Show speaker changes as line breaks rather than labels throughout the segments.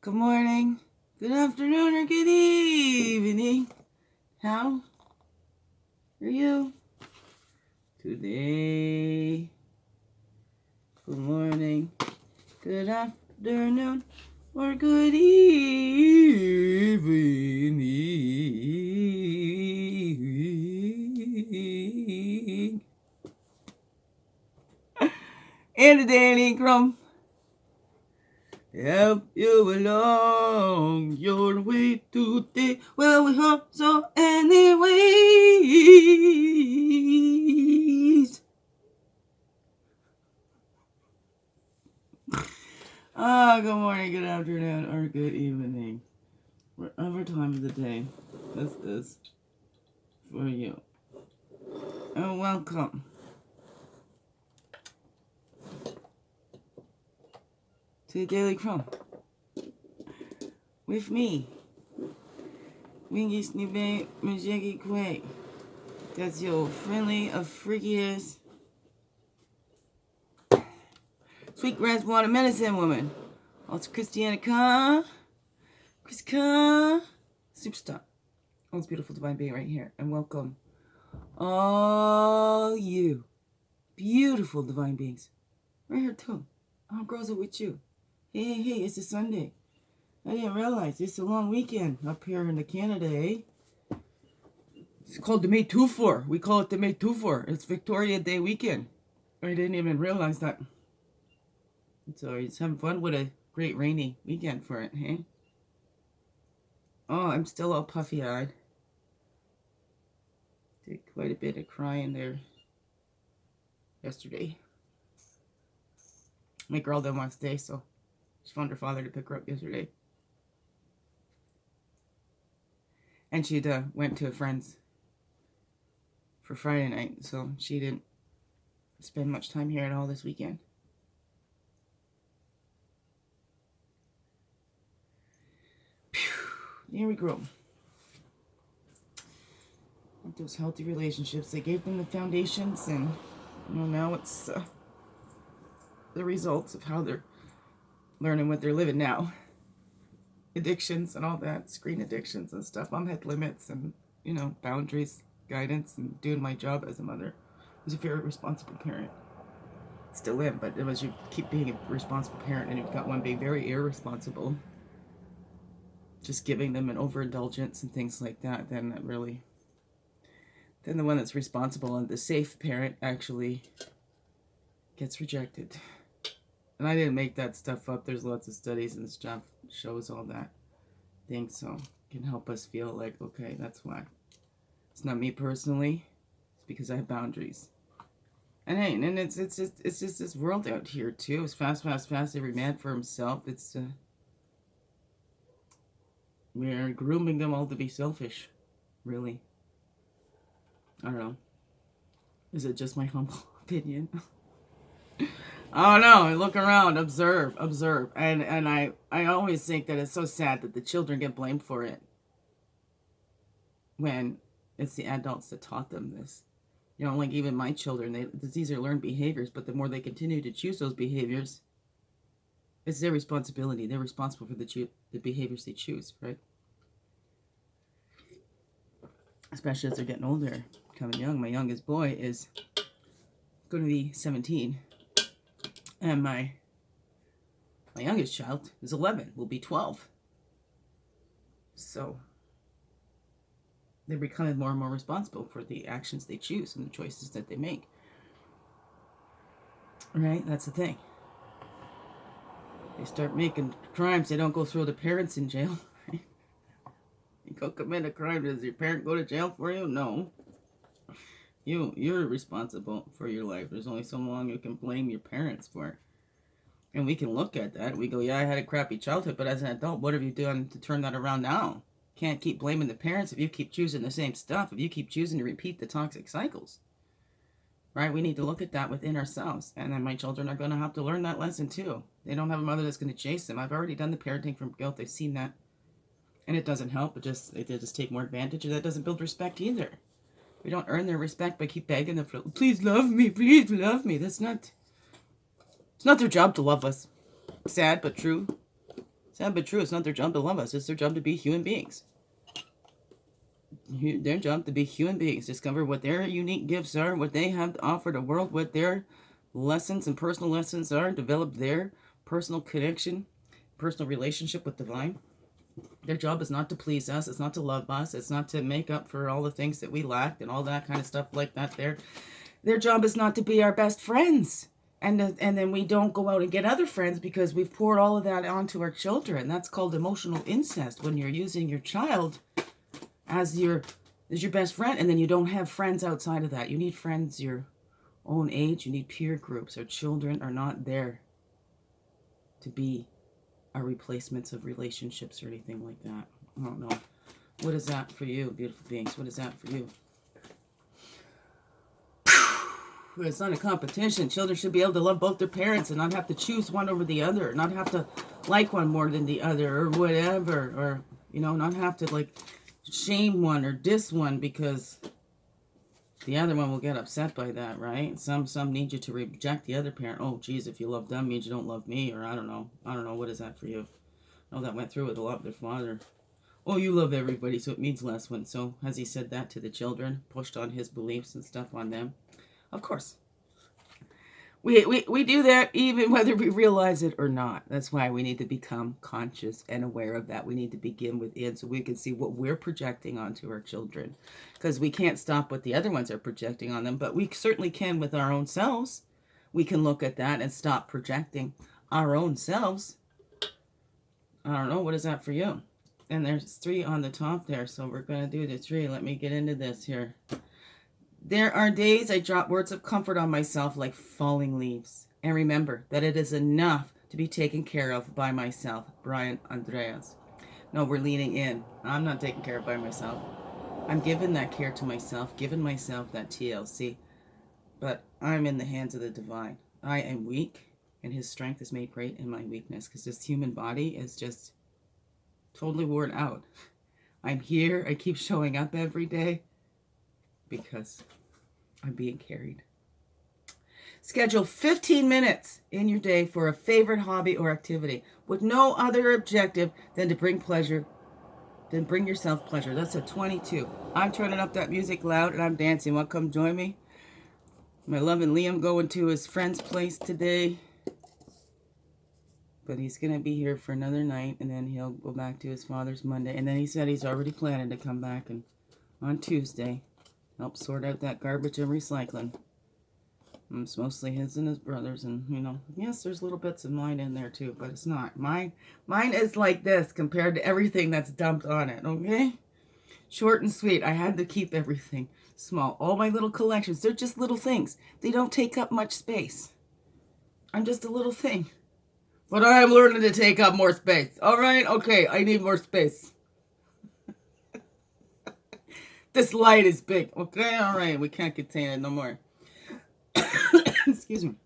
Good morning, good afternoon, or good evening. How are you today? Good morning, good afternoon, or good evening. And the Daily CRUMB help you along your way today. Well, we hope so anyways. Good morning, good afternoon, or good evening. Whatever time of the day this is for you. And welcome to the Daily CRUMB with me, Wingis Nibe Majegi Kwe. That's your friendly, freakiest, sweet grass water medicine woman. Also Christiana Khan, Chris Khan, superstar. Oh, it's beautiful divine being right here. And welcome all you beautiful divine beings. Right here too. How grows it with you? Hey, it's a Sunday. I didn't realize it's a long weekend up here in the Canada, eh? It's called the May 2-4. We call it the May 2-4. It's Victoria Day weekend. I didn't even realize that. So it's having fun with a great rainy weekend for it, hey? Oh, I'm still all puffy-eyed. Did quite a bit of crying there yesterday. My girl didn't want to stay, so she found her father to pick her up yesterday. And she went to a friend's for Friday night, so she didn't spend much time here at all this weekend. Here we grow. With those healthy relationships, they gave them the foundations, and now it's the results of how they're learning what they're living now. Addictions and all that, screen addictions and stuff. Mom had limits and boundaries, guidance, and doing my job as a mother. I was a very responsible parent. Still am, but as you keep being a responsible parent and you've got one being very irresponsible, just giving them an overindulgence and things like that, then the one that's responsible and the safe parent actually gets rejected. And I didn't make that stuff up. There's lots of studies and stuff shows all that thing, so it can help us feel like, okay, that's why. It's not me personally. It's because I have boundaries. And hey, and it's just this world out here too. It's fast. Every man for himself. It's we're grooming them all to be selfish, really. I don't know. Is it just my humble opinion? Oh no, look around, observe. And I always think that it's so sad that the children get blamed for it when it's the adults that taught them this. Like even my children, these are learned behaviors, but the more they continue to choose those behaviors, it's their responsibility. They're responsible for the behaviors they choose, right? Especially as they're getting older, becoming young. My youngest boy is going to be 17. And my youngest child is 11, will be 12. So they're becoming more and more responsible for the actions they choose and the choices that they make. Right? That's the thing. They start making crimes. They don't go throw the parents in jail. Right? You go commit a crime. Does your parent go to jail for you? No. You're responsible for your life. There's only so long you can blame your parents for it. And we can look at that. We go, yeah, I had a crappy childhood, but as an adult, what have you done to turn that around now? Can't keep blaming the parents if you keep choosing the same stuff, if you keep choosing to repeat the toxic cycles. Right? We need to look at that within ourselves. And then my children are going to have to learn that lesson too. They don't have a mother that's going to chase them. I've already done the parenting from guilt. I've seen that. And it doesn't help. They just take more advantage. And that doesn't build respect either. We don't earn their respect by keep begging them for, please love me, please love me. It's not their job to love us. Sad but true. Sad but true. It's not their job to love us. It's their job to be human beings. Their job to be human beings. Discover what their unique gifts are, what they have to offer the world, what their lessons and personal lessons are. Develop their personal connection, personal relationship with divine. Their job is not to please us. It's not to love us. It's not to make up for all the things that we lacked and all that kind of stuff like that. Their job is not to be our best friends. And then we don't go out and get other friends because we've poured all of that onto our children. That's called emotional incest, when you're using your child as your best friend, and then you don't have friends outside of that. You need friends your own age. You need peer groups. Our children are not there to be our replacements of relationships or anything like that. I don't know. What is that for you, beautiful beings? What is that for you? It's not a competition. Children should be able to love both their parents and not have to choose one over the other, not have to like one more than the other or whatever, or, you know, not have to like shame one or diss one because the other one will get upset by that, right? Some need you to reject the other parent. Oh, geez, if you love them means you don't love me, or I don't know. What is that for you? Oh, that went through with a lot of their father. Oh, you love everybody, so it means less one. So has he said that to the children, pushed on his beliefs and stuff on them? Of course. We do that even whether we realize it or not. That's why we need to become conscious and aware of that. We need to begin within so we can see what we're projecting onto our children. Because we can't stop what the other ones are projecting on them, but we certainly can with our own selves. We can look at that and stop projecting our own selves. I don't know, what is that for you? And there's 3 on the top there, so we're going to do the 3. Let me get into this here. There are days I drop words of comfort on myself like falling leaves. And remember that it is enough to be taken care of by myself. Brian Andreas. No, we're leaning in. I'm not taken care of by myself. I'm giving that care to myself, giving myself that TLC. But I'm in the hands of the divine. I am weak, and his strength is made great in my weakness, because this human body is just totally worn out. I'm here. I keep showing up every day because I'm being carried. Schedule 15 minutes in your day for a favorite hobby or activity with no other objective than to bring yourself pleasure. That's a 22. I'm turning up that music loud and I'm dancing. Want to come join me? My loving Liam going to his friend's place today. But he's going to be here for another night, and then he'll go back to his father's Monday. And then he said he's already planning to come back on Tuesday. Help sort out that garbage and recycling. It's mostly his and his brother's, and, you know, yes, there's little bits of mine in there too, but it's not. Mine is like this compared to everything that's dumped on it, okay? Short and sweet. I had to keep everything small. All my little collections, they're just little things. They don't take up much space. I'm just a little thing. But I am learning to take up more space. All right? Okay, I need more space. This light is big. Okay? All right, we can't contain it no more. Excuse me.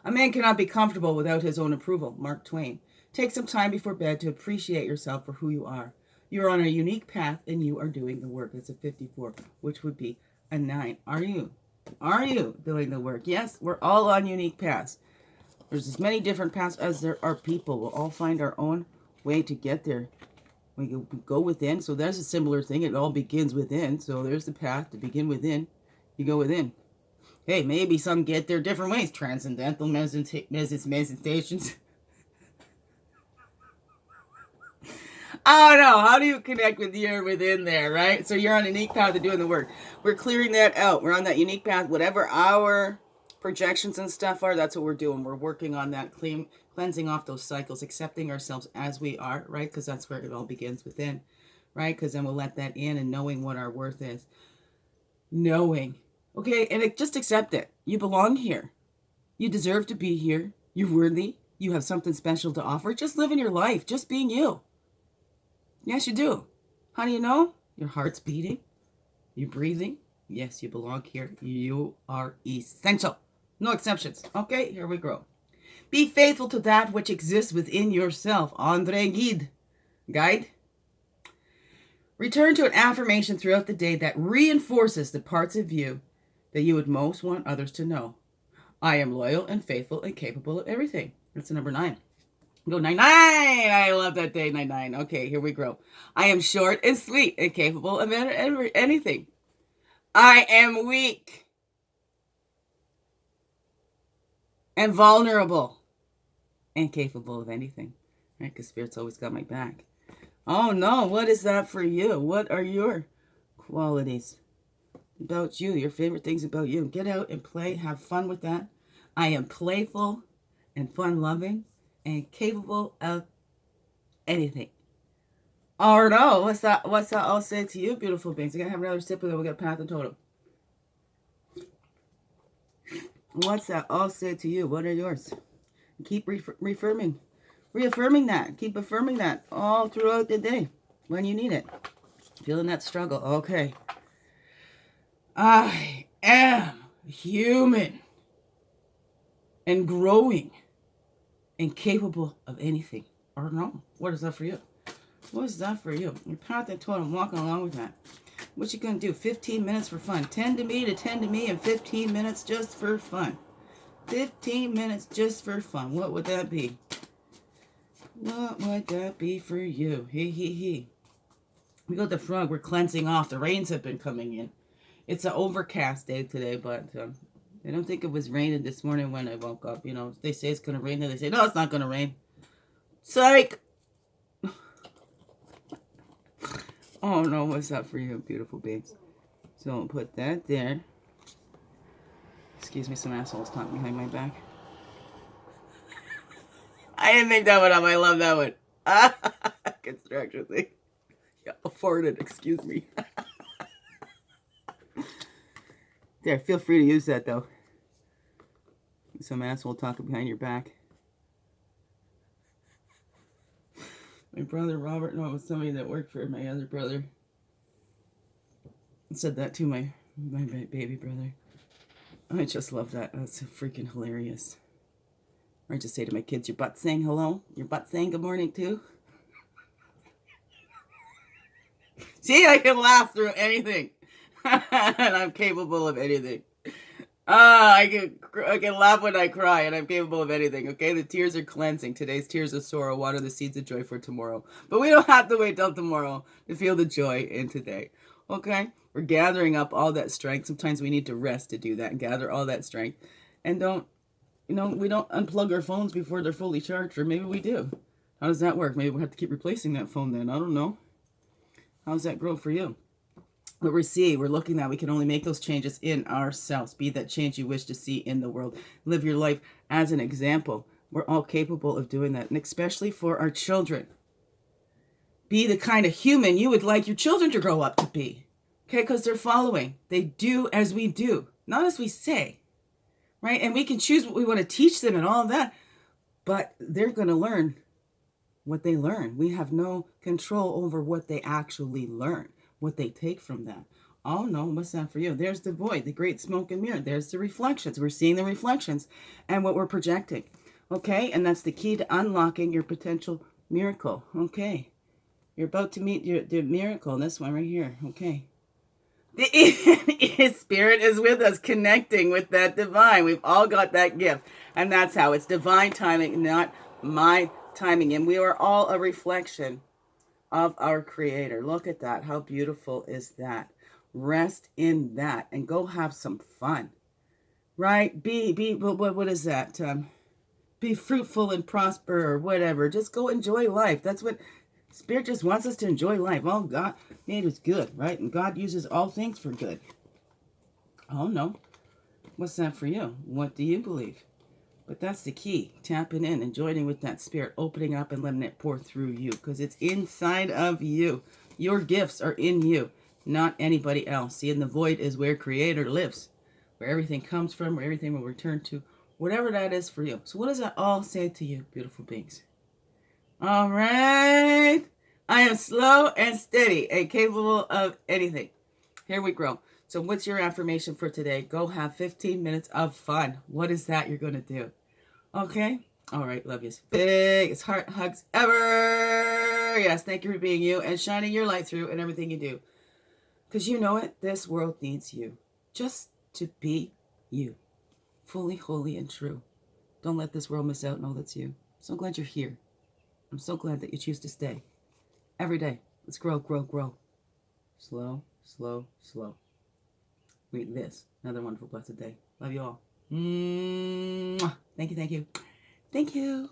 A man cannot be comfortable without his own approval. Mark Twain. Take some time before bed to appreciate yourself for who you are. You're on a unique path and you are doing the work. That's a 54, which would be a 9. Are you? Are you doing the work? Yes, we're all on unique paths. There's as many different paths as there are people. We'll all find our own way to get there. We go within. So that's a similar thing. It all begins within. So there's the path to begin within. You go within. Hey, maybe some get there different ways. Transcendental meditations. I don't know. How do you connect with your within there, right? So you're on a unique path of doing the work. We're clearing that out. We're on that unique path. Whatever our projections and stuff are, that's what we're doing. We're working on that, cleansing off those cycles, accepting ourselves as we are, right? Because that's where it all begins within, right? Because then we'll let that in, and knowing what our worth is. Knowing. Okay, and just accept it. You belong here. You deserve to be here. You're worthy. You have something special to offer. Just living your life. Just being you. Yes, you do. How do you know? Your heart's beating. You're breathing. Yes, you belong here. You are essential. No exceptions. Okay, here we go. Be faithful to that which exists within yourself. André Guide. Return to an affirmation throughout the day that reinforces the parts of you that you would most want others to know. I am loyal and faithful and capable of everything. That's the number 9. Go 99. I love that day, 99. Okay, here we go. I am short and sweet and capable of anything. I am weak and vulnerable and capable of anything. Right? Because Spirit's always got my back. Oh no, what is that for you? What are your qualities about you? Your favorite things about you? Get out and play. Have fun with that. I am playful and fun-loving and capable of anything. Oh no, what's that? What's that all say to you, beautiful beings? I gotta have another sip and then we'll get Path and Totem. What's that all say to you? What are yours? Keep reaffirming that. Keep affirming that all throughout the day when you need it. Feeling that struggle. Okay. I am human and growing and capable of anything. Or no, what is that for you? What is that for you? Your Path and Totem, walking along with that. What you gonna do? 15 minutes for fun. Tend to me, and 15 minutes just for fun. 15 minutes just for fun. What would that be? What would that be for you? He. We got the frog. We're cleansing off. The rains have been coming in. It's an overcast day today, but I don't think it was raining this morning when I woke up. You know, they say it's going to rain, and they say, no, it's not going to rain. Psych! Oh, no, what's that for you, beautiful beings? So I'll put that there. Excuse me, some assholes talking behind my back. I didn't make that one up. I love that one. Construction thing. Yeah, afforded, excuse me. There, feel free to use that, though. Some asshole talking behind your back. My brother Robert, no, it was somebody that worked for my other brother. Said that to my baby brother. I just love that. That's freaking hilarious. Or I just say to my kids, your butt saying hello? Your butt saying good morning too? See, I can laugh through anything. And I'm capable of anything. I can laugh when I cry, and I'm capable of anything, okay? The tears are cleansing. Today's tears of sorrow water the seeds of joy for tomorrow. But we don't have to wait till tomorrow to feel the joy in today, okay? We're gathering up all that strength. Sometimes we need to rest to do that and gather all that strength. And we don't unplug our phones before they're fully charged, or maybe we do. How does that work? Maybe we'll have to keep replacing that phone then. I don't know. How does that grow for you? But we're looking at, we can only make those changes in ourselves. Be that change you wish to see in the world. Live your life as an example. We're all capable of doing that, and especially for our children. Be the kind of human you would like your children to grow up to be. Okay, because they're following. They do as we do, not as we say. Right? And we can choose what we want to teach them and all of that, but they're going to learn what they learn. We have no control over what they actually learn, what they take from that. Oh no, what's that for you? There's the void, the great smoke and mirror. There's the reflections. We're seeing the reflections and what we're projecting. Okay, and that's the key to unlocking your potential miracle. Okay, you're about to meet the miracle. This one right here. Okay. The Spirit is with us, connecting with that divine. We've all got that gift. And that's how. It's divine timing, not my timing. And we are all a reflection of our Creator. Look at that. How beautiful is that? Rest in that and go have some fun. Right? What is that? Be fruitful and prosper or whatever. Just go enjoy life. That's what Spirit just wants us to enjoy life. All God made is good, right? And God uses all things for good. Oh, no. What's that for you? What do you believe? But that's the key. Tapping in and joining with that Spirit. Opening up and letting it pour through you. Because it's inside of you. Your gifts are in you. Not anybody else. See, and the void is where Creator lives. Where everything comes from. Where everything will return to. Whatever that is for you. So what does that all say to you, beautiful beings? All right. I am slow and steady and capable of anything. Here we go. So what's your affirmation for today? Go have 15 minutes of fun. What is that you're going to do? Okay. All right. Love you. Biggest heart hugs ever. Yes. Thank you for being you and shining your light through in everything you do. Because you know it. This world needs you. Just to be you. Fully, holy, and true. Don't let this world miss out. Know that's you. So glad you're here. I'm so glad that you choose to stay. Every day. Let's grow, grow, grow. Slow, slow, slow. Make this another wonderful, blessed day. Love you all. Mwah. Thank you, thank you. Thank you.